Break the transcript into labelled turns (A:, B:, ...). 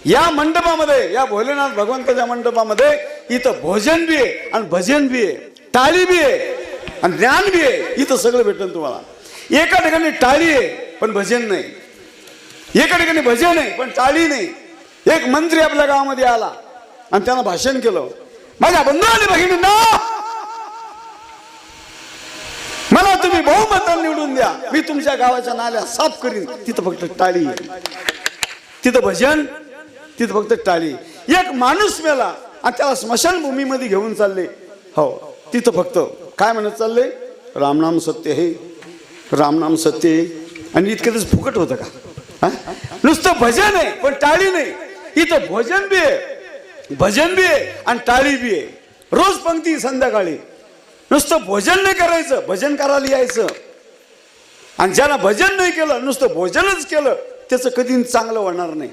A: या मंडपामध्ये, या भोलेनाथ भगवंताच्या मंडपामध्ये इथं भोजन बी आहे आणि भजन बी आहे, टाळी बी आहे आणि ज्ञान बी आहे. इथं सगळं भेटेल तुम्हाला. एका ठिकाणी टाळी आहे पण भजन नाही, एका ठिकाणी भजन आहे पण टाळी नाही. एक मंत्री आपल्या गावामध्ये आला आणि त्यानं भाषण केलं, माझ्या बंधू आणि भगिनींना मला तुम्ही बहुमताने निवडून द्या, मी तुमच्या गावाच्या नाल्या साफ करीन. तिथं फक्त टाळी आहे, तिथं भजन, तिथं फक्त टाळी. एक माणूस मेला आणि त्याला स्मशानभूमीमध्ये घेऊन चालले, हो तिथं फक्त काय म्हणत चालले, रामनाम सत्य हे, रामनाम सत्य हे. आणि इतकंच फुकट होतं का? नुसतं भजन आहे पण टाळी नाही. इथं भोजन बी आहे, भजन बी आहे आणि टाळी बी आहे. रोज पंक्ती संध्याकाळी. नुसतं भोजन नाही करायचं, भजन करायला यायचं. आणि ज्याला भजन नाही केलं, नुसतं भोजनच केलं, त्याचं कधी चांगलं होणार नाही.